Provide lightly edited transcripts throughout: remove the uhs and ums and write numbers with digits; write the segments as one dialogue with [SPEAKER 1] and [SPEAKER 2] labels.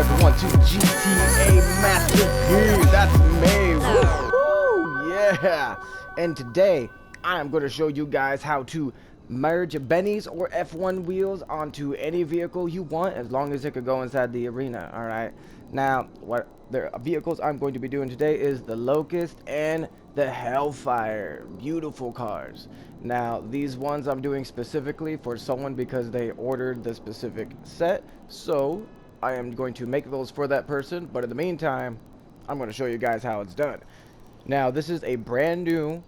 [SPEAKER 1] everyone to GTA Master P. That's me. Woo, yeah. And today I'm going to show you guys how to merge bennies or F1 wheels onto any vehicle you want, as long as it could go inside the arena. All right. Now, what the vehicles I'm going to be doing today is the Locust and the Hellfire. Beautiful cars. Now, these ones I'm doing specifically for someone because they ordered the specific set. So I am going to make those for that person, but in the meantime, I'm going to show you guys how it's done. Now, this is a brand new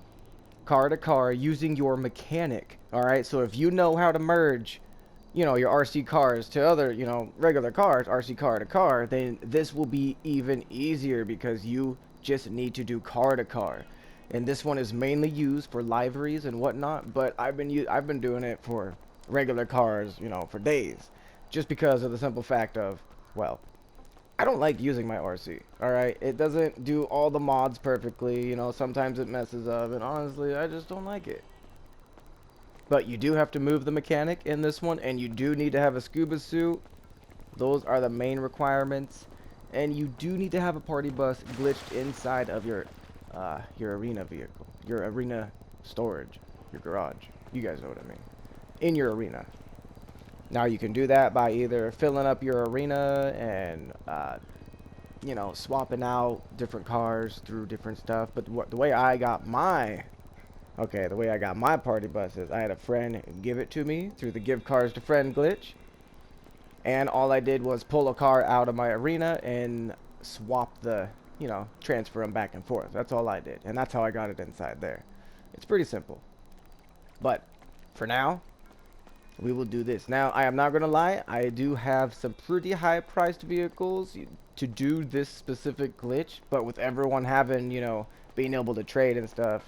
[SPEAKER 1] car to car using your mechanic. All right, so if you know how to merge, you know, your RC cars to other, you know, regular cars, RC car to car, then this will be even easier because you just need to do car to car. And this one is mainly used for liveries and whatnot, but I've been doing it for regular cars, you know, for days, just because of the simple fact of, well, I don't like using my RC, alright? It doesn't do all the mods perfectly, you know, sometimes it messes up, and honestly, I just don't like it. But you do have to move the mechanic in this one, and you do need to have a scuba suit. Those are the main requirements. And you do need to have a party bus glitched inside of your arena vehicle, your arena storage, your garage. You guys know what I mean. In your arena. Now you can do that by either filling up your arena and you know, swapping out different cars through different stuff. But the way I got my party bus is I had a friend give it to me through the give cars to friend glitch, and all I did was pull a car out of my arena and swap the, you know, transfer them back and forth. That's all I did, and that's how I got it inside there. It's pretty simple. But for now, we will do this. Now, I am not going to lie, I do have some pretty high priced vehicles to do this specific glitch, but with everyone having, you know, being able to trade and stuff,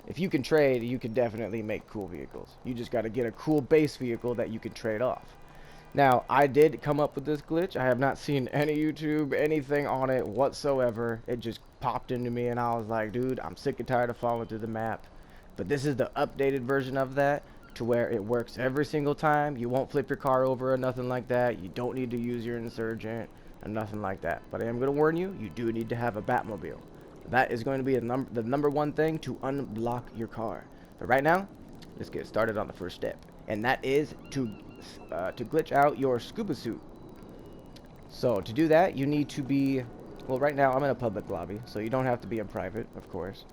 [SPEAKER 1] if you can trade, you can definitely make cool vehicles. You just got to get a cool base vehicle that you can trade off. Now, I did come up with this glitch. I have not seen any YouTube, anything on it whatsoever. It just popped into me and I was like, dude, I'm sick and tired of falling through the map. But this is the updated version of that, to where it works every single time. You won't flip your car over or nothing like that. You don't need to use your insurgent and nothing like that. But I am going to warn you, you do need to have a Batmobile. That is going to be the number one thing to unblock your car. But right now, let's get started on the first step, and that is to glitch out your scuba suit. So to do that, you need to be, well, right now I'm in a public lobby, so you don't have to be in private, of course.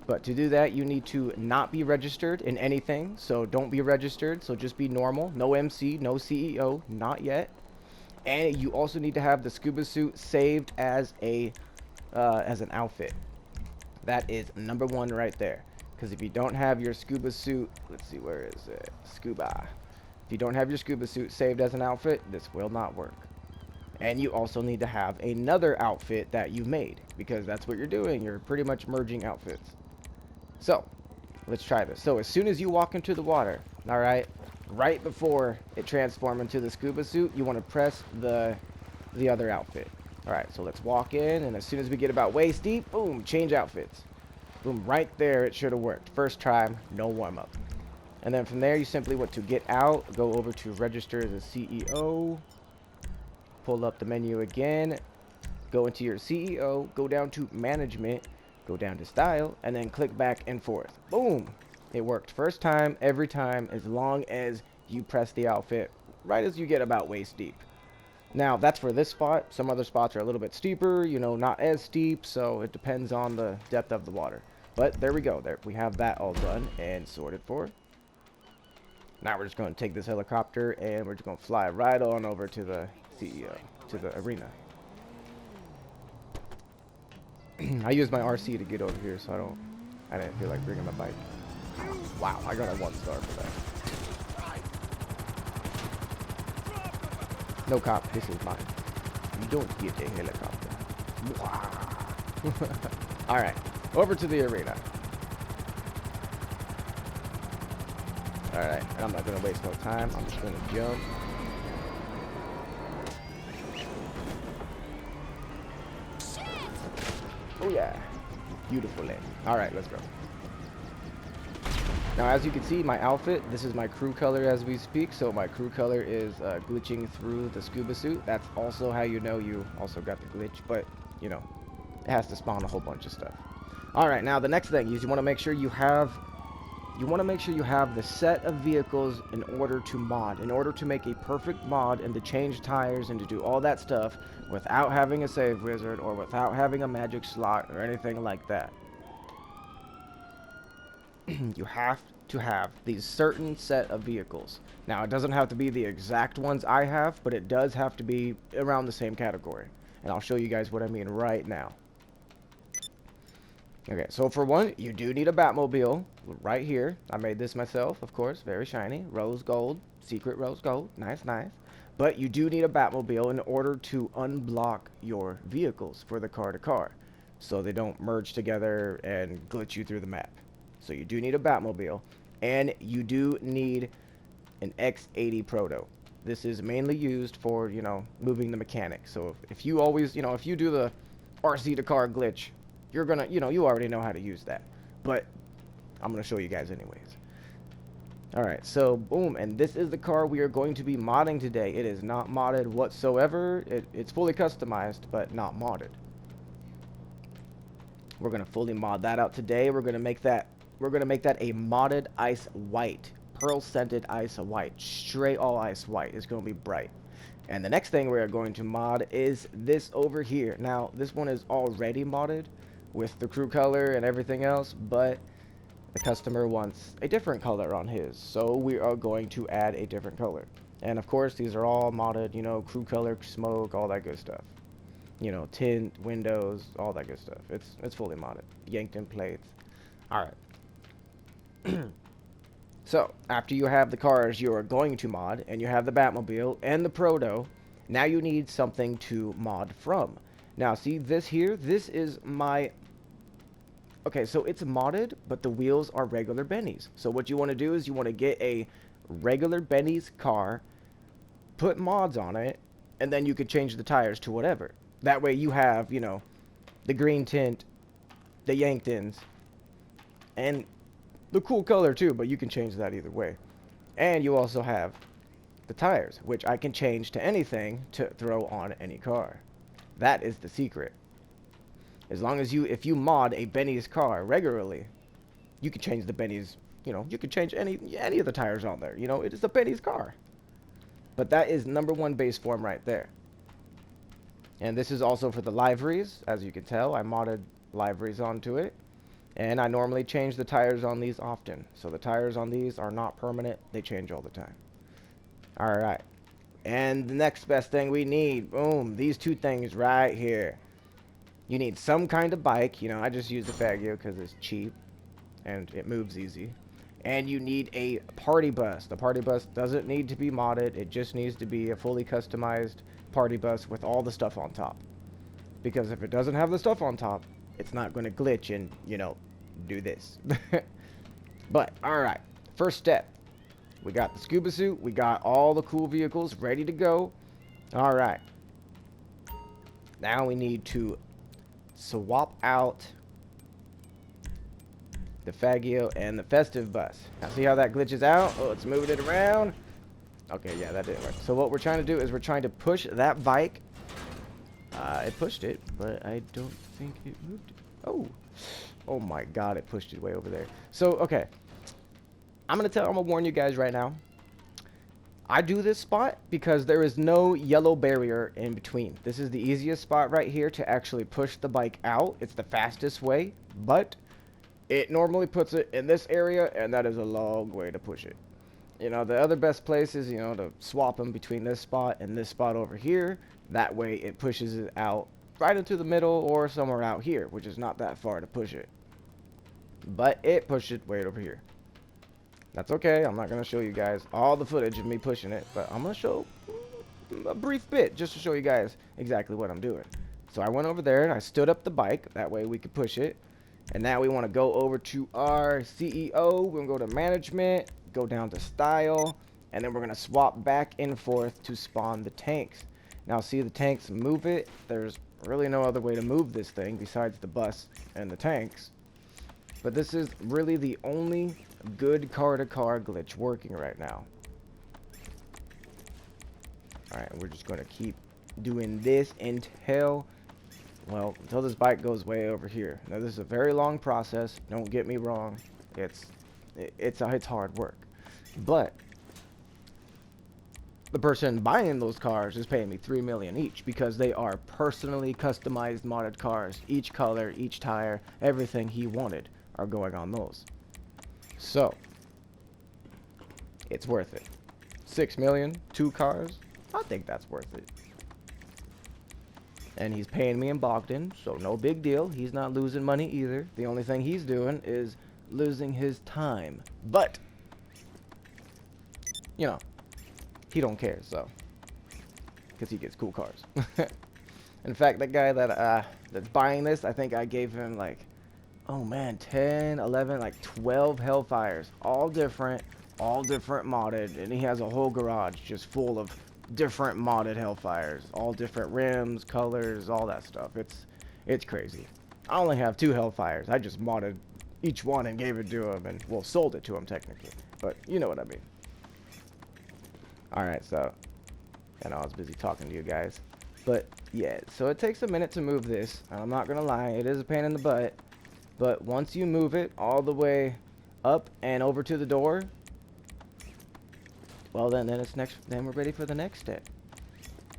[SPEAKER 1] But to do that, you need to not be registered in anything. So don't be registered. So just be normal. No MC, no CEO, not yet. And you also need to have the scuba suit saved as an outfit. That is number one right there. Because if you don't have your scuba suit, let's see, where is it? Scuba. If you don't have your scuba suit saved as an outfit, this will not work. And you also need to have another outfit that you made, because that's what you're doing. You're pretty much merging outfits. So, let's try this. So, as soon as you walk into the water, alright, right before it transforms into the scuba suit, you want to press the other outfit. Alright, so let's walk in, and as soon as we get about waist deep, boom, change outfits. Boom, right there, it should have worked. First try, no warm-up. And then from there, you simply want to get out, go over to register as a CEO, pull up the menu again, go into your CEO, go down to management, go down to style, and then click back and forth. Boom! It worked first time, every time, as long as you press the outfit right as you get about waist deep. Now, that's for this spot. Some other spots are a little bit steeper, you know, not as steep, so it depends on the depth of the water. But there we go. There, we have that all done and sorted for. Now we're just going to take this helicopter and we're just going to fly right on over to the CEO, to the arena. I use my RC to get over here, so I didn't feel like bringing my bike. Wow, I got a 1 star for that. No cop, this is mine. You don't get a helicopter. Wow. Alright, over to the arena. Alright, I'm not going to waste no time. I'm just going to jump. Oh yeah, beautiful land. All right, let's go. Now, as you can see, my outfit, this is my crew color as we speak. So my crew color is glitching through the scuba suit. That's also how you know you also got the glitch, but you know, it has to spawn a whole bunch of stuff. All right, now the next thing is you want to make sure you have the set of vehicles in order to mod, in order to make a perfect mod and to change tires and to do all that stuff without having a save wizard or without having a magic slot or anything like that. You have to have these certain set of vehicles. Now, it doesn't have to be the exact ones I have, but it does have to be around the same category. And I'll show you guys what I mean right now. Okay, so for one, you do need a Batmobile right here. I made this myself, of course, very shiny, rose gold, secret rose gold, nice, nice. But you do need a Batmobile in order to unblock your vehicles for the car to car, so they don't merge together and glitch you through the map. So you do need a Batmobile, and you do need an X80 Proto. This is mainly used for, you know, moving the mechanics. So if you always, you know, if you do the RC to car glitch, you're gonna, you know, you already know how to use that. But I'm gonna show you guys anyways. Alright, so boom, and this is the car we are going to be modding today. It is not modded whatsoever. It's fully customized, but not modded. We're gonna fully mod that out today. We're gonna make that a modded ice white, pearl scented ice white, straight all ice white. It's gonna be bright. And the next thing we're going to mod is this over here. Now, this one is already modded with the crew color and everything else, but the customer wants a different color on his, so we are going to add a different color. And of course, these are all modded, you know, crew color, smoke, all that good stuff. You know, tint, windows, all that good stuff. It's fully modded. Yanked in plates. Alright. So, after you have the cars you are going to mod, and you have the Batmobile and the Proto, now you need something to mod from. Now, see this here? This is my... Okay, so it's modded, but the wheels are regular Bennies. So what you want to do is you want to get a regular Benny's car, put mods on it, and then you could change the tires to whatever. That way you have, you know, the green tint, the yanked ins, and the cool color too, but you can change that either way. And you also have the tires, which I can change to anything to throw on any car. That is the secret. As long as if you mod a Benny's car regularly, you can change the Benny's, you know, you can change any of the tires on there. You know, it is a Benny's car. But that is #1 base form right there. And this is also for the liveries. As you can tell, I modded liveries onto it. And I normally change the tires on these often. So the tires on these are not permanent. They change all the time. Alright. And the next best thing we need, boom, these two things right here. You need some kind of bike. You know, I just use the Faggio because it's cheap and it moves easy. And you need a party bus. The party bus doesn't need to be modded. It just needs to be a fully customized party bus with all the stuff on top. Because if it doesn't have the stuff on top, it's not going to glitch and, you know, do this. But, alright. First step. We got the scuba suit. We got all the cool vehicles ready to go. Alright. Now we need to swap out the Faggio and the festive bus. Now see how that glitches out? Oh, it's moving it around. Okay, yeah, that didn't work. So what we're trying to do is we're trying to push that bike. It pushed it, but I don't think it moved it. Oh my god, it pushed it way over there. So, okay. I'm gonna warn you guys right now. I do this spot because there is no yellow barrier in between. This is the easiest spot right here to actually push the bike out. It's the fastest way, but it normally puts it in this area, and that is a long way to push it. You know, the other best place is, you know, to swap them between this spot and this spot over here. That way it pushes it out right into the middle or somewhere out here, which is not that far to push it. But it pushed it way over here. That's okay. I'm not going to show you guys all the footage of me pushing it, but I'm going to show a brief bit just to show you guys exactly what I'm doing. So I went over there and I stood up the bike. That way we could push it. And now we want to go over to our CEO. We're going to go to management, go down to style, and then we're going to swap back and forth to spawn the tanks. Now see the tanks move it. There's really no other way to move this thing besides the bus and the tanks. But this is really the only good car-to-car glitch working right now. Alright, we're just going to keep doing this until, well, until this bike goes way over here. Now, this is a very long process. Don't get me wrong. It's hard work. But the person buying those cars is paying me $3 million each because they are personally customized modded cars. Each color, each tire, everything he wanted are going on those. So it's worth it. 6 million, 2 cars. I think that's worth it. And he's paying me in Bogdan, so no big deal. He's not losing money either. The only thing he's doing is losing his time. But you know, he don't care, so, because he gets cool cars. In fact, that guy that that's buying this, I think I gave him like, oh man, 10, 11, like 12 Hellfires, all different modded, and he has a whole garage just full of different modded Hellfires, all different rims, colors, all that stuff. It's crazy. I only have 2 Hellfires. I just modded each one and gave it to him, and, well, sold it to him technically, but you know what I mean. Alright, so, I know I was busy talking to you guys, but yeah, so it takes a minute to move this. I'm not gonna lie, it is a pain in the butt, but once you move it all the way up and over to the door, well then we're ready for the next step.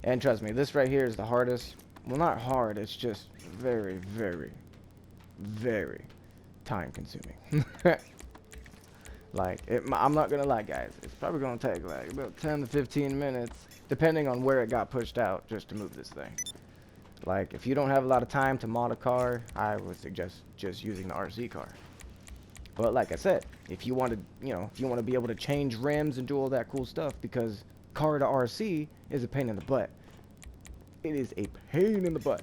[SPEAKER 1] And trust me, this right here is the hardest. Well, not hard, it's just very, very, very time consuming. Like, I'm not gonna lie, guys, it's probably gonna take like about 10 to 15 minutes, depending on where it got pushed out, just to move this thing. Like, if you don't have a lot of time to mod a car, I would suggest just using the RC car. But like I said, if you want to, if you want to be able to change rims and do all that cool stuff, because car to RC is a pain in the butt. It is a pain in the butt.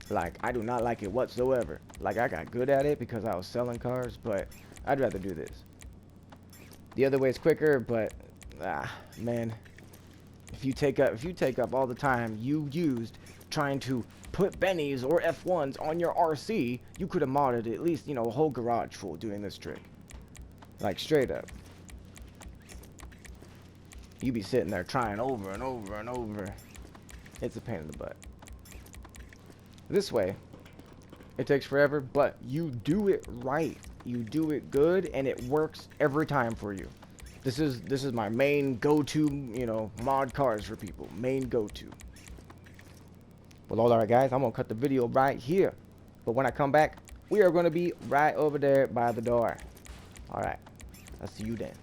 [SPEAKER 1] Like, I do not like it whatsoever. Like, I got good at it because I was selling cars, but I'd rather do this. The other way is quicker, but man, if you take up all the time you used trying to put Bennies or F1s on your RC, you could have modded at least, a whole garage full doing this trick. Like, straight up. You be sitting there trying over and over and over. It's a pain in the butt. This way, it takes forever, but you do it right. You do it good, and it works every time for you. This is my main go-to, mod cars for people. Main go-to. Well, alright guys, I'm gonna cut the video right here. But when I come back, we are gonna be right over there by the door. Alright, I'll see you then.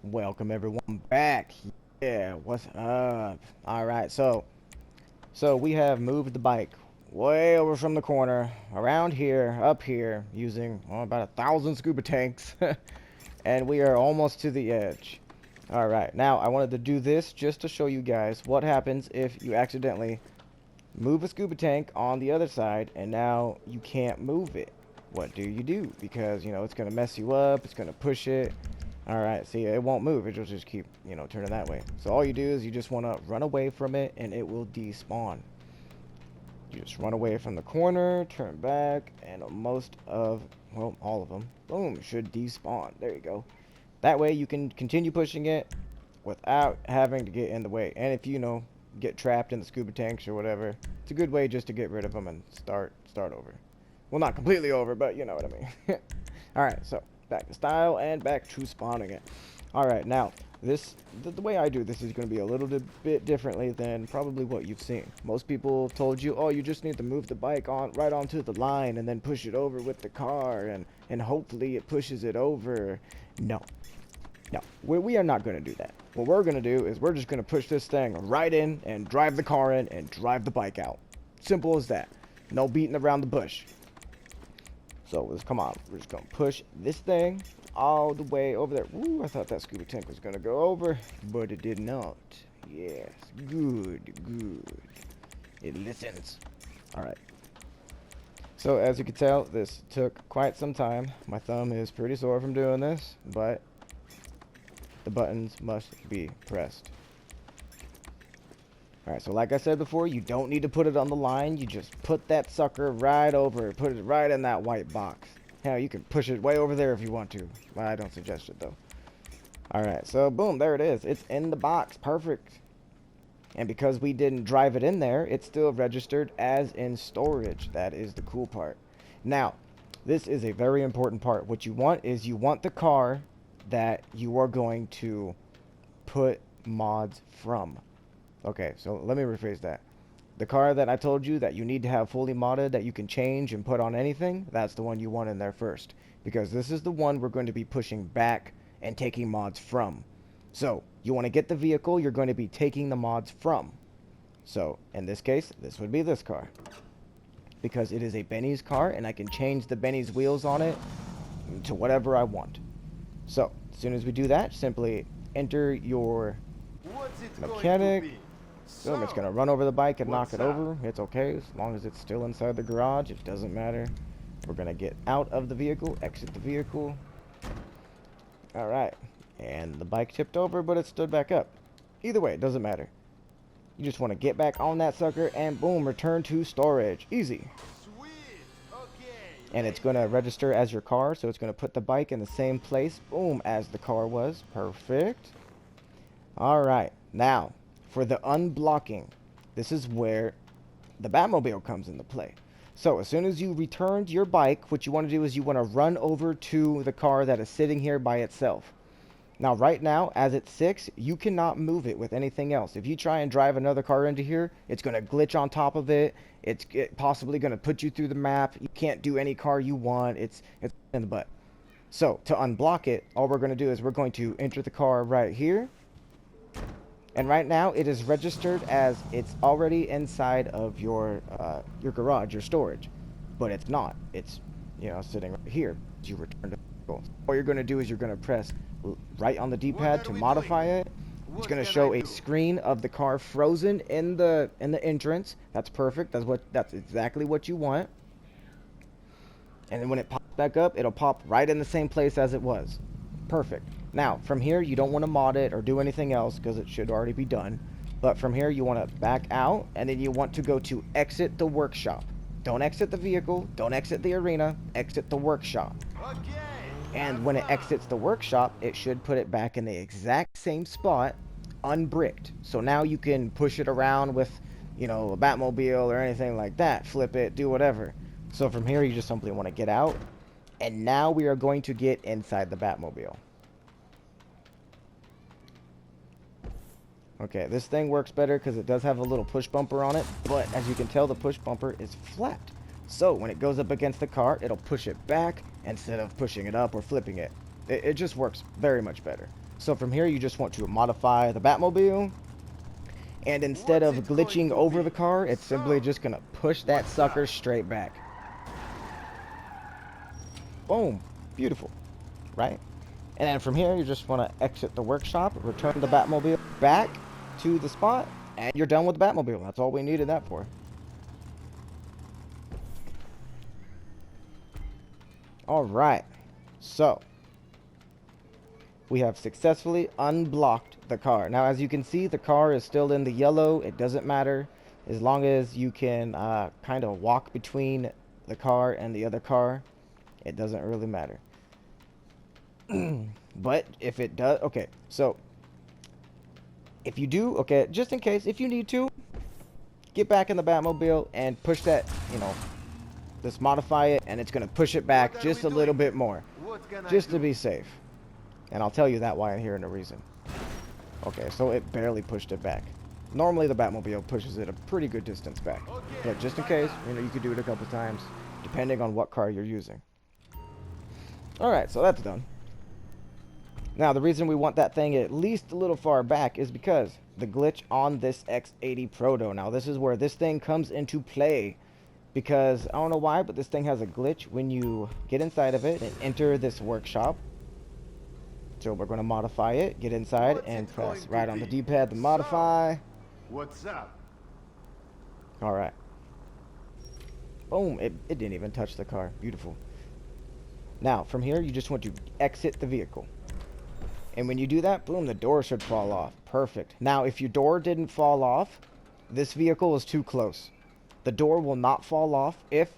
[SPEAKER 1] Welcome everyone back. Yeah, what's up? Alright, so we have moved the bike way over from the corner, around here, up here, using about 1,000 scuba tanks. And we are almost to the edge. Alright, now I wanted to do this just to show you guys what happens if you accidentally move a scuba tank on the other side and now you can't move it. What do you do? Because, it's going to mess you up, it's going to push it. Alright, see, it won't move, it'll just keep, turning that way. So all you do is you just want to run away from it and it will despawn. You just run away from the corner, turn back, and most of, well, all of them, boom, should despawn. There you go. That way you can continue pushing it without having to get in the way. And if you, get trapped in the scuba tanks or whatever, it's a good way just to get rid of them and start over. Well, not completely over, but you know what I mean. Alright, so back to style and back to spawning it. Alright, now the way I do this is going to be a little bit differently than probably what you've seen. Most people have told you, oh, you just need to move the bike right onto the line and then push it over with the car and hopefully it pushes it over. No, we are not going to do that. What we're going to do is we're just going to push this thing right in and drive the car in and drive the bike out. Simple as that. No beating around the bush. So let's come on. We're just going to push this thing all the way over there. Ooh, I thought that scuba tank was going to go over, but it did not. Yes, good. It listens. Alright. So as you can tell, this took quite some time. My thumb is pretty sore from doing this, but the buttons must be pressed. Alright, so like I said before, you don't need to put it on the line. You just put that sucker right over. Put it right in that white box. Hell, you can push it way over there if you want to. Well, I don't suggest it, though. Alright, so boom, there it is. It's in the box. Perfect. And because we didn't drive it in there, it's still registered as in storage. That is the cool part. Now, this is a very important part. What you want is you want the car that you are going to put mods from. Okay, so let me rephrase that. The car that I told you that you need to have fully modded that you can change and put on anything, that's the one you want in there first. Because this is the one we're going to be pushing back and taking mods from. So, you want to get the vehicle you're going to be taking the mods from. So, in this case, this would be this car. Because it is a Benny's car and I can change the Benny's wheels on it to whatever I want. So, as soon as we do that, simply enter your mechanic. Boom, it's going to run over the bike and knock it over. It's okay, as long as it's still inside the garage, it doesn't matter. We're going to get out of the vehicle, exit the vehicle. Alright, and the bike tipped over, but it stood back up. Either way, it doesn't matter. You just want to get back on that sucker and boom, return to storage. Easy. And it's going to register as your car, so it's going to put the bike in the same place, boom, as the car was. Perfect. Alright, now, for the unblocking, this is where the Batmobile comes into play. So, as soon as you returned your bike, what you want to do is you want to run over to the car that is sitting here by itself. Now, right now, as it sits, you cannot move it with anything else. If you try and drive another car into here, it's going to glitch on top of it. It's possibly going to put you through the map. You can't do any car you want. It's in the butt. So, to unblock it, all we're going to do is we're going to enter the car right here. And right now, it is registered as it's already inside of your garage, your storage. But it's not. It's, you know, sitting right here. You return to the vehicle. All you're going to do is you're going to press right on the D-pad to modify it. It's going to show a screen of the car frozen in the entrance. That's perfect. That's exactly what you want. And then when it pops back up, it'll pop right in the same place as it was. Perfect. Now, from here, you don't want to mod it or do anything else because it should already be done. But from here, you want to back out, and then you want to go to exit the workshop. Don't exit the vehicle. Don't exit the arena. Exit the workshop. Okay. And when it exits the workshop, it should put it back in the exact same spot, unbricked. So now you can push it around with, you know, a Batmobile or anything like that. Flip it, do whatever. So from here, you just simply want to get out. And now we are going to get inside the Batmobile. Okay, this thing works better because it does have a little push bumper on it, but as you can tell, the push bumper is flat. So when it goes up against the car, it'll push it back instead of pushing it up or flipping it. It just works very much better. So from here, you just want to modify the Batmobile, and instead of glitching over the car, it's simply just going to push that sucker straight back. Boom. Beautiful. Right? And then from here, you just want to exit the workshop, return the Batmobile back to the spot, and you're done with the Batmobile. That's all we needed that for. Alright, so we have successfully unblocked the car. Now, as you can see, the car is still in the yellow. It doesn't matter as long as you can kind of walk between the car and the other car. It doesn't really matter. But if it does, okay, so if you do, okay, just in case, if you need to, get back in the Batmobile and push that, you know, just modify it, and it's going to push it back just a little bit more, just to be safe. And I'll tell you that why here in a reason. Okay, so it barely pushed it back. Normally the Batmobile pushes it a pretty good distance back, but just in case, you know, you could do it a couple times, depending on what car you're using. Alright, so that's done. Now, the reason we want that thing at least a little far back is because the glitch on this X80 Proto. Now, this is where this thing comes into play. Because, I don't know why, but this thing has a glitch when you get inside of it and enter this workshop. So we're going to modify it, get inside, and press right on the D-pad to modify.
[SPEAKER 2] What's up?
[SPEAKER 1] Alright. Boom, it didn't even touch the car. Beautiful. Now, from here, you just want to exit the vehicle. And when you do that, boom, the door should fall off. Perfect. Now, if your door didn't fall off, this vehicle is too close. The door will not fall off if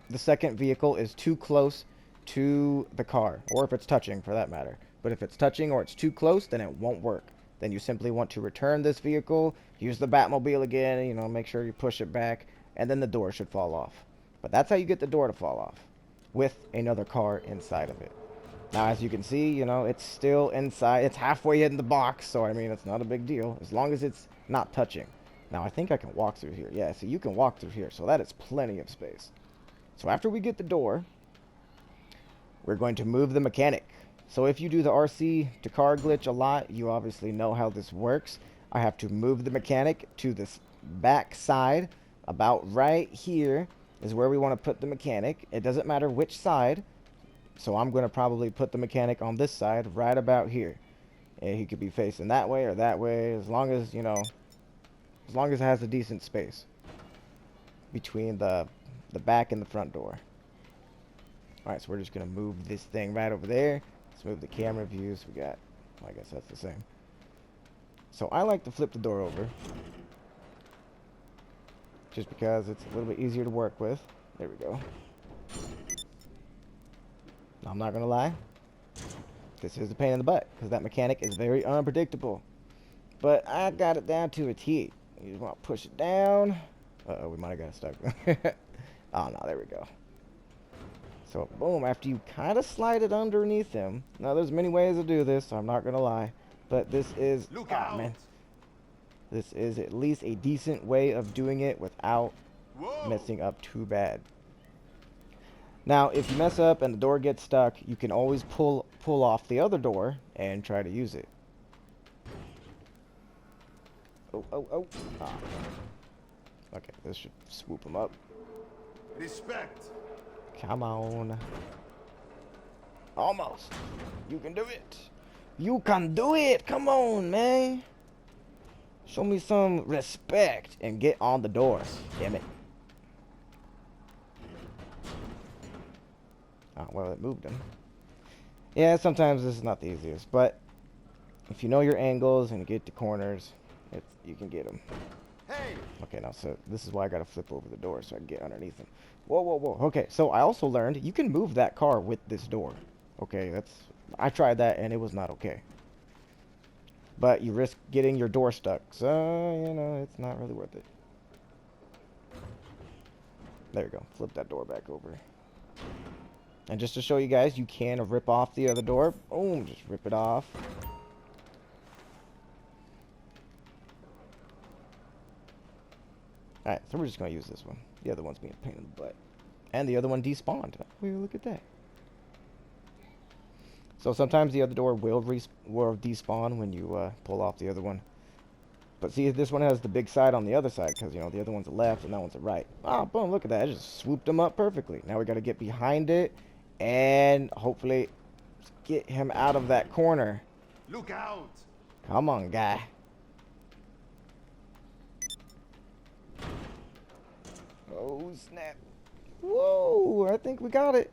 [SPEAKER 1] the second vehicle is too close to the car, or if it's touching for that matter. But if it's touching or it's too close, then it won't work. Then you simply want to return this vehicle, use the Batmobile again, you know, make sure you push it back, and then the door should fall off. But that's how you get the door to fall off, with another car inside of it. Now, as you can see, you know, it's still inside. It's halfway in the box, so I mean, it's not a big deal, as long as it's not touching. Now, I think I can walk through here. Yeah, so you can walk through here, so that is plenty of space. So after we get the door, we're going to move the mechanic. So if you do the RC to car glitch a lot, you obviously know how this works. I have to move the mechanic to this back side. About right here is where we want to put the mechanic. It doesn't matter which side. So I'm going to probably put the mechanic on this side, right about here. And he could be facing that way or that way, as long as, you know, as long as it has a decent space between the back and the front door. Alright, so we're just going to move this thing right over there. Let's move the camera views. We got, well, I guess that's the same. So I like to flip the door over, just because it's a little bit easier to work with. There we go. I'm not going to lie. This is a pain in the butt, because that mechanic is very unpredictable. But I got it down to a T. You just want to push it down. Uh-oh, we might have got stuck. Oh, no, there we go. So, boom, after you kind of slide it underneath him. Now, there's many ways to do this, so I'm not going to lie. But this is,
[SPEAKER 2] Look out.
[SPEAKER 1] man. This is at least a decent way of doing it without messing up too bad. Now, if you mess up and the door gets stuck, you can always pull off the other door and try to use it. Oh. Ah. Okay, this should swoop him up.
[SPEAKER 2] Respect.
[SPEAKER 1] Come on. Almost. You can do it. You can do it. Come on, man. Show me some respect and get on the door. Damn it. Oh, well, it moved him. Yeah, sometimes this is not the easiest, but if you know your angles and you get the corners, you can get them.
[SPEAKER 2] Hey.
[SPEAKER 1] Okay, now, so this is why I gotta flip over the door so I can get underneath him. Whoa. Okay, so I also learned you can move that car with this door. Okay, I tried that and it was not okay. But you risk getting your door stuck, so, you know, it's not really worth it. There we go, flip that door back over. And just to show you guys, you can rip off the other door. Boom, just rip it off. Alright, so we're just going to use this one. The other one's being a pain in the butt. And the other one despawned. Well, look at that. So sometimes the other door will despawn when you pull off the other one. But see, this one has the big side on the other side, because, you know, the other one's a left and that one's a right. Ah, boom, look at that. I just swooped them up perfectly. Now we got to get behind it and hopefully get him out of that corner.
[SPEAKER 2] Look out.
[SPEAKER 1] Come on, guy. Oh, snap. Whoa, I think we got it.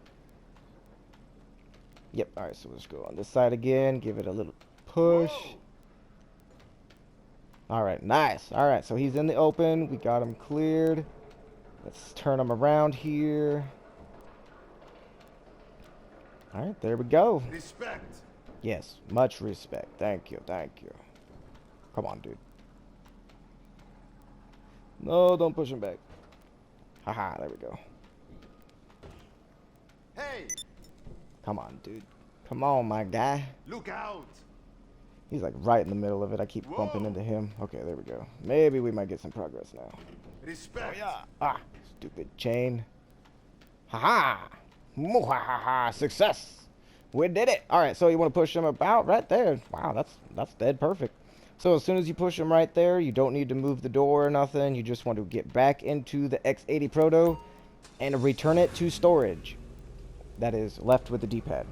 [SPEAKER 1] Yep, alright, so let's go on this side again. Give it a little push. Alright, nice. Alright, so he's in the open. We got him cleared. Let's turn him around here. Alright, there we go.
[SPEAKER 2] Respect.
[SPEAKER 1] Yes, much respect. Thank you. Come on, dude. No, don't push him back. Haha, there we go.
[SPEAKER 2] Hey.
[SPEAKER 1] Come on, dude. Come on, my guy.
[SPEAKER 2] Look out.
[SPEAKER 1] He's like right in the middle of it. I keep bumping into him. Okay, there we go. Maybe we might get some progress now.
[SPEAKER 2] Respect.
[SPEAKER 1] Oh, yeah. Ah, stupid chain. Haha. Muhahaha. Success. We did it. All right, so you want to push him about right there. Wow, that's dead perfect. So as soon as you push him right there, you don't need to move the door or nothing. You just want to get back into the X80 Proto and return it to storage. That is left with the D-pad.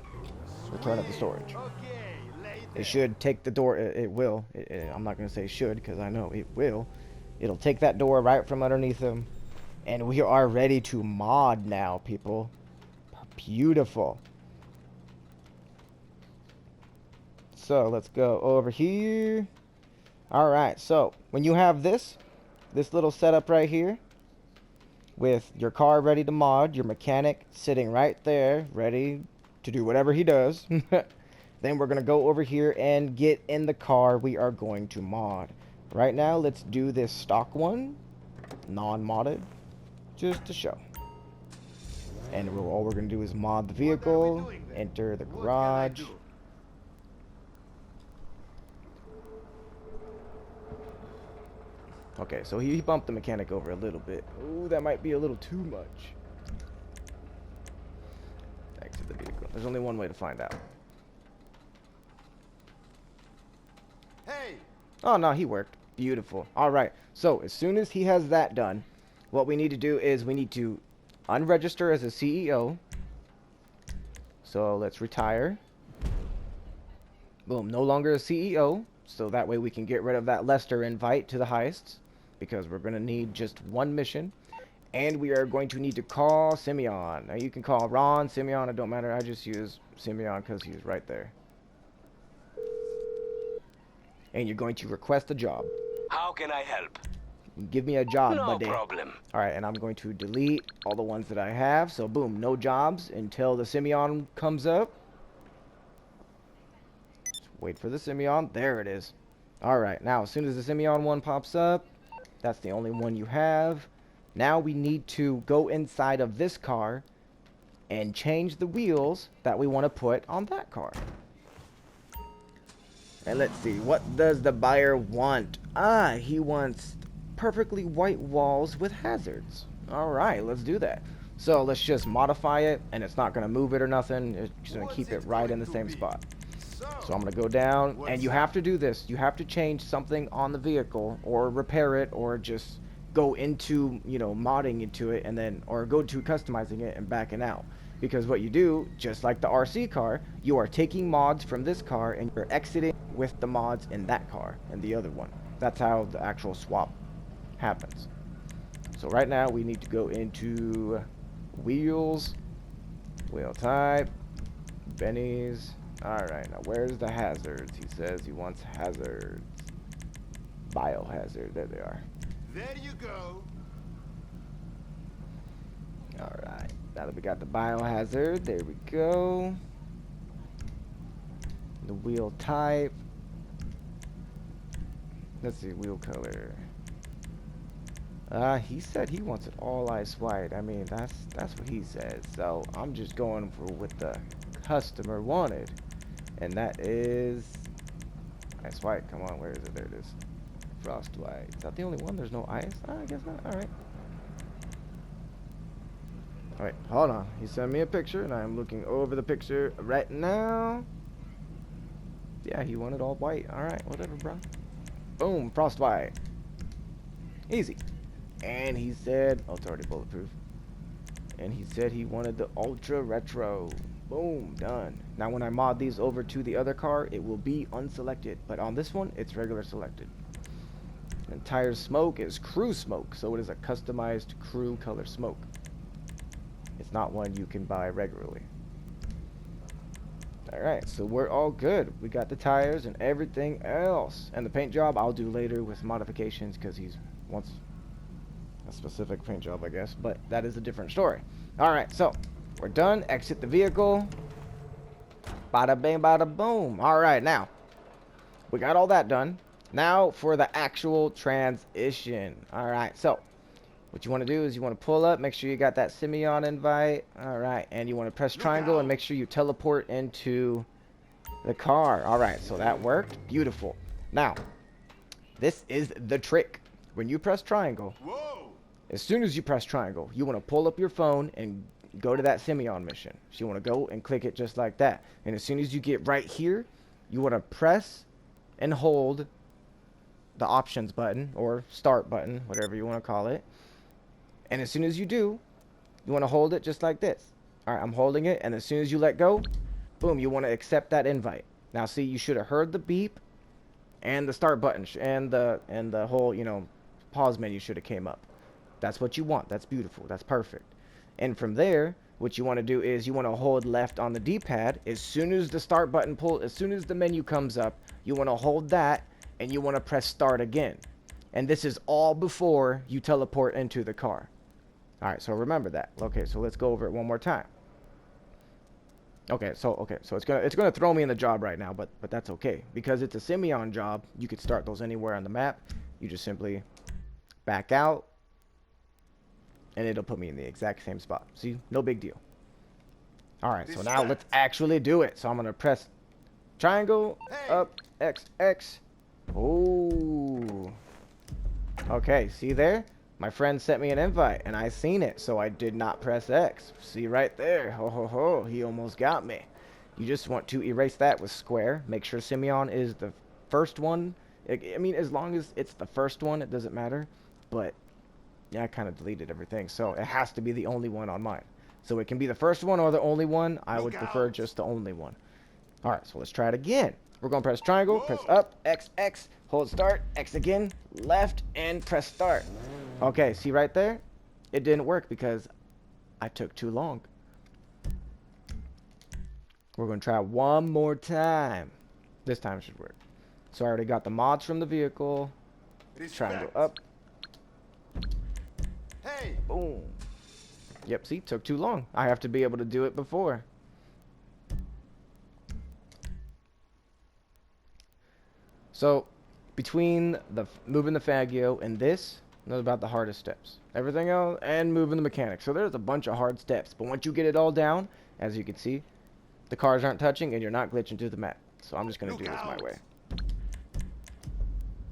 [SPEAKER 1] Return it to storage. It should take the door. It will. I'm not going to say should, because I know it will. It'll take that door right from underneath him. And we are ready to mod now, people. Beautiful. So let's go over here. Alright, so when you have this, this little setup right here with your car ready to mod, your mechanic sitting right there ready to do whatever he does. Then we're going to go over here and get in the car we are going to mod. Right now, let's do this stock one, non-modded, just to show. And all we're going to do is mod the vehicle, enter the garage. Okay, so he bumped the mechanic over a little bit. Ooh, that might be a little too much. Exit the vehicle. There's only one way to find out.
[SPEAKER 2] Hey!
[SPEAKER 1] Oh, no, he worked. Beautiful. All right, so as soon as he has that done, what we need to do is we need to unregister as a CEO. So let's retire. Boom, no longer a CEO. So that way we can get rid of that Lester invite to the heists, because we're going to need just one mission. And we are going to need to call Simeon. Now you can call Ron, Simeon, it don't matter. I just use Simeon because he's right there. And you're going to request a job.
[SPEAKER 3] How can I help?
[SPEAKER 1] Give me a job,
[SPEAKER 3] No
[SPEAKER 1] buddy.
[SPEAKER 3] problem.
[SPEAKER 1] Alright, and I'm going to delete all the ones that I have. So boom, no jobs until the Simeon comes up. Just wait for the Simeon. There it is. Alright, now as soon as the Simeon one pops up, that's the only one you have. Now we need to go inside of this car and change the wheels that we want to put on that car. And let's see, what does the buyer want? Ah, he wants perfectly white walls with hazards. Alright, let's do that. So let's just modify it, and it's not going to move it or nothing. It's just going to keep it right in the same spot. So I'm going to go down, and you have to do this. You have to change something on the vehicle, or repair it, or just go into, you know, modding into it, and then, or go to customizing it and backing out. Because what you do, just like the RC car, you are taking mods from this car and you're exiting with the mods in that car and the other one. That's how the actual swap happens. So right now we need to go into wheels, wheel type, Benny's. Alright, now where's the hazards? He says he wants hazards. Biohazard, there they are.
[SPEAKER 2] There you go.
[SPEAKER 1] Alright, now that we got the biohazard, there we go. The wheel type. Let's see, wheel color. He said he wants it all ice white. I mean, that's what he says. So I'm just going for what the customer wanted. And that is ice white. Come on, where is it? There it is. Frost white. Is that the only one? There's no ice? I guess not. Alright. Alright, hold on. He sent me a picture, and I'm looking over the picture right now. Yeah, he wanted all white. Alright, whatever, bro. Boom, frost white. Easy. And he said, oh, it's already bulletproof. And he said he wanted the ultra retro. Boom, done. Now when I mod these over to the other car, it will be unselected. But on this one, it's regular selected. The entire smoke is crew smoke, so it is a customized crew color smoke. It's not one you can buy regularly. Alright, so we're all good. We got the tires and everything else. And the paint job I'll do later with modifications because he wants a specific paint job, I guess. But that is a different story. Alright, so we're done. Exit the vehicle. Bada bing, bada boom. Alright, now we got all that done. Now for the actual transition. Alright, so what you want to do is you want to pull up, make sure you got that Simeon invite. Alright, and you want to press triangle and make sure you teleport into the car. Alright, so that worked. Beautiful. Now, this is the trick. When you press triangle,
[SPEAKER 2] Whoa!
[SPEAKER 1] as soon as you press triangle, you want to pull up your phone and go to that Simeon mission. So you want to go and click it just like that. And as soon as you get right here, you want to press and hold the options button or start button, whatever you want to call it. And as soon as you do, you want to hold it just like this. Alright, I'm holding it, and as soon as you let go, boom, you want to accept that invite. Now see, you should have heard the beep and the start button and the whole, you know, pause menu should have came up. That's what you want. That's beautiful. That's perfect. And from there, what you want to do is you want to hold left on the D-pad. As soon as the start button as soon as the menu comes up, you want to hold that and you want to press start again. And this is all before you teleport into the car. All right, so remember that. Okay, so let's go over it one more time. Okay, so it's gonna throw me in the job right now, but that's okay because it's a Simeon job. You could start those anywhere on the map. You just simply back out, and it'll put me in the exact same spot. See, no big deal. All right, so now let's actually do it. So I'm gonna press triangle, up, X, X. Oh. Okay, see there? My friend sent me an invite, and I seen it, so I did not press X. See right there? Ho, ho, ho. He almost got me. You just want to erase that with square. Make sure Simeon is the first one. I mean, as long as it's the first one, it doesn't matter. But, yeah, I kind of deleted everything, so it has to be the only one on mine. So it can be the first one or the only one. I would prefer just the only one. All right, so let's try it again. We're going to press triangle, press up, X, X, hold start, X again, left, and press start. Okay, see right there? It didn't work because I took too long. We're going to try one more time. This time it should work. So I already got the mods from the vehicle. Triangle up.
[SPEAKER 2] Hey.
[SPEAKER 1] Boom. Yep, see, took too long. I have to be able to do it before. So, between the moving the faggio and this, those are about the hardest steps. Everything else, and moving the mechanics. So there's a bunch of hard steps. But once you get it all down, as you can see, the cars aren't touching and you're not glitching through the map. So I'm just going to do this my way.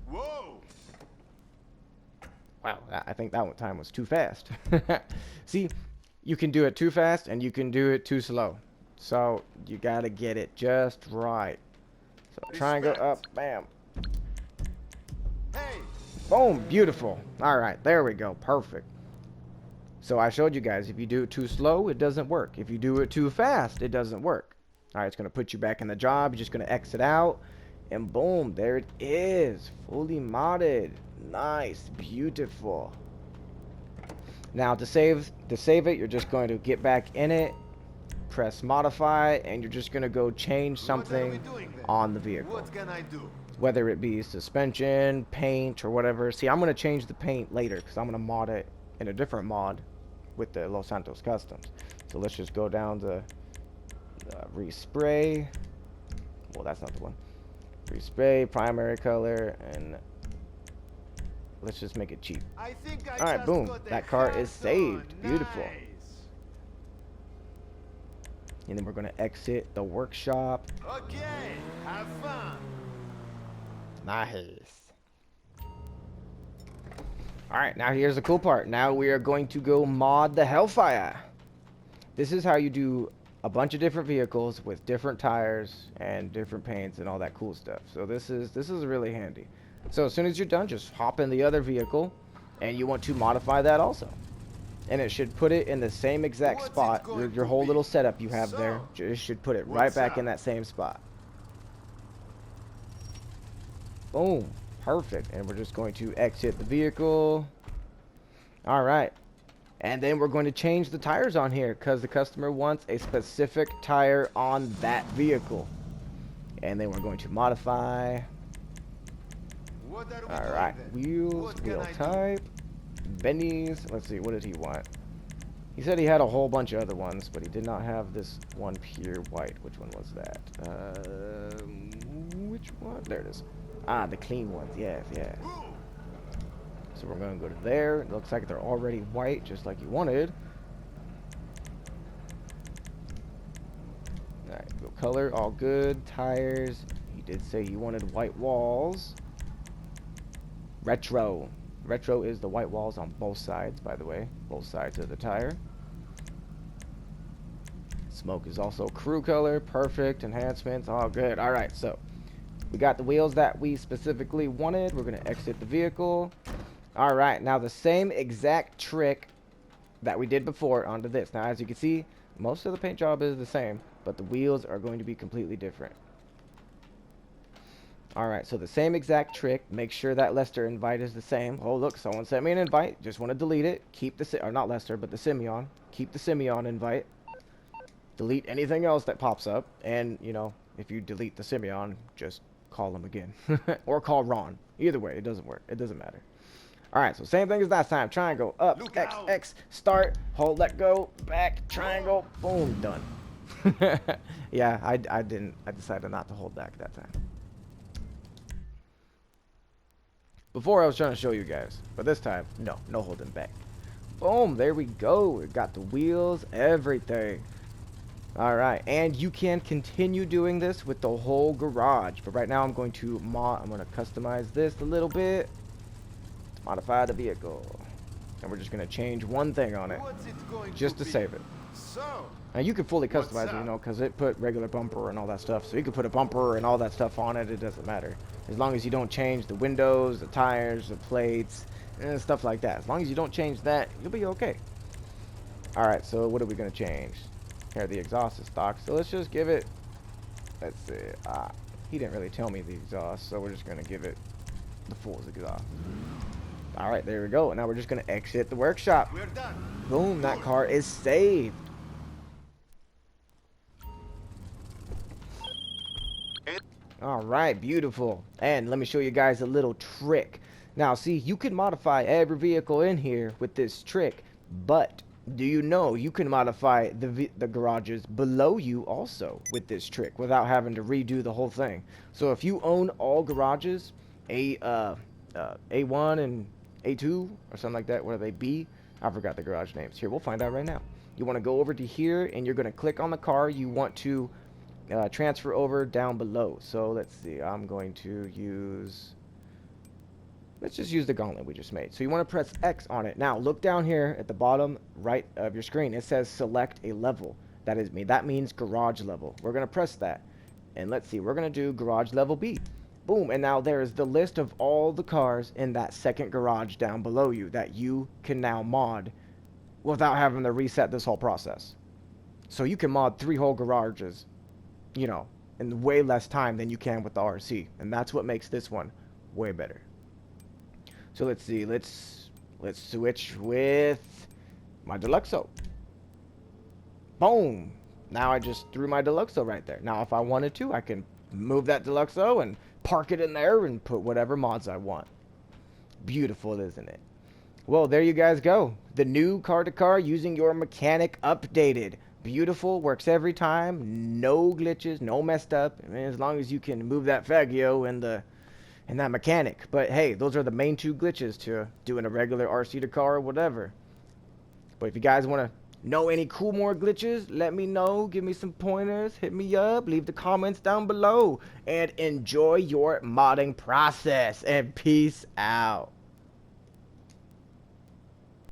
[SPEAKER 2] Whoa.
[SPEAKER 1] Wow, I think that one time was too fast. See, you can do it too fast and you can do it too slow. So you got to get it just right. So triangle up, bam.
[SPEAKER 2] Hey.
[SPEAKER 1] Boom, beautiful. All right, there we go, perfect. So I showed you guys, if you do it too slow, it doesn't work. If you do it too fast, it doesn't work. All right, it's gonna put you back in the job. You're just gonna exit out, and boom, there it is, fully modded. Nice, beautiful. Now to save it, you're just going to get back in it, press modify, and you're just gonna go change something on the vehicle.
[SPEAKER 2] What can I do?
[SPEAKER 1] Whether it be suspension, paint, or whatever. See, I'm going to change the paint later because I'm going to mod it in a different mod with the Los Santos Customs. So let's just go down to respray. Well, that's not the one. Respray, primary color, and let's just make it cheap.
[SPEAKER 2] I think
[SPEAKER 1] All right, boom. That car is saved. Beautiful. And then we're going to exit the workshop.
[SPEAKER 2] Okay, have fun.
[SPEAKER 1] Nice. Alright, now here's the cool part. Now we are going to go mod the Hellfire. This is how you do a bunch of different vehicles with different tires and different paints and all that cool stuff. So this is really handy. So as soon as you're done, just hop in the other vehicle and you want to modify that also. And it should put it in the same exact spot. Your whole little setup you have there, it should put it right back in that same spot. Boom, perfect. And we're just going to exit the vehicle. All right, and then we're going to change the tires on here because the customer wants a specific tire on that vehicle. And then we're going to modify. All right, wheels, wheel type, Benny's. Let's see, what did he want? He said he had a whole bunch of other ones, but he did not have this one pure white. Which one was that? Which one? There it is. Ah, the clean ones, yes, yeah. So we're going to go to there. It looks like they're already white, just like you wanted. Alright, go color, all good. Tires, he did say he wanted white walls. Retro. Retro is the white walls on both sides, by the way. Both sides of the tire. Smoke is also crew color, perfect. Enhancements, all good. Alright, so we got the wheels that we specifically wanted. We're going to exit the vehicle. All right, now the same exact trick that we did before onto this. Now, as you can see, most of the paint job is the same, but the wheels are going to be completely different. All right, so the same exact trick. Make sure that Lester invite is the same. Oh, look, someone sent me an invite. Just want to delete it. Keep the, or not Lester, but the Simeon. Keep the Simeon invite. Delete anything else that pops up. And, you know, if you delete the Simeon, just call him again. Or call Ron. Either way, it doesn't work. It doesn't matter. Alright, so same thing as last time. Triangle, up,
[SPEAKER 2] Look
[SPEAKER 1] X,
[SPEAKER 2] out.
[SPEAKER 1] X, start, hold, let go, back, triangle, boom, done. Yeah, I decided not to hold back that time. Before I was trying to show you guys, but this time, no holding back. Boom, there we go. We got the wheels, everything. Alright, and you can continue doing this with the whole garage. But right now I'm going to customize this a little bit. Modify the vehicle. And we're just going to change one thing on it.
[SPEAKER 2] What's it going
[SPEAKER 1] Just to
[SPEAKER 2] be?
[SPEAKER 1] save it.
[SPEAKER 2] So,
[SPEAKER 1] Now you can fully
[SPEAKER 2] What's
[SPEAKER 1] customize it, you
[SPEAKER 2] up?
[SPEAKER 1] know, because it put regular bumper and all that stuff. So you can put a bumper and all that stuff on it. It doesn't matter. As long as you don't change the windows, the tires, the plates, and stuff like that. As long as you don't change that, you'll be okay. Alright, so what are we going to change? Here, the exhaust is stock. So let's just give it, let's see. He didn't really tell me the exhaust, so we're just going to give it the full exhaust. Alright, there we go. Now we're just going to exit the workshop.
[SPEAKER 2] we're done.
[SPEAKER 1] Boom, that car is saved. Alright, beautiful. And let me show you guys a little trick. Now, see, you can modify every vehicle in here with this trick, but do you know you can modify the garages below you also with this trick without having to redo the whole thing? So if you own all garages, A1 and A2 or something like that, what are they, B? I forgot the garage names. Here, we'll find out right now. You want to go over to here and you're going to click on the car you want to transfer over down below. So let's see, I'm going to use, let's just use the gauntlet we just made. So you want to press X on it. Now look down here at the bottom right of your screen. It says select a level. That means garage level. We're going to press that. And let's see, we're going to do garage level B. Boom, and now there's the list of all the cars in that second garage down below you that you can now mod without having to reset this whole process. So you can mod 3 whole garages, you know, in way less time than you can with the RC. And that's what makes this one way better. So let's see, let's switch with my Deluxo. Boom! Now I just threw my Deluxo right there. Now if I wanted to, I can move that Deluxo and park it in there and put whatever mods I want. Beautiful, isn't it? Well, there you guys go. The new car-to-car using your mechanic updated. Beautiful, works every time. No glitches, no messed up. I mean, as long as you can move that faggio and that mechanic. But hey, those are the main 2 glitches to doing a regular RC to car or whatever. But if you guys want to know any cool more glitches, let me know. Give me some pointers. Hit me up. Leave the comments down below. And enjoy your modding process. And peace out.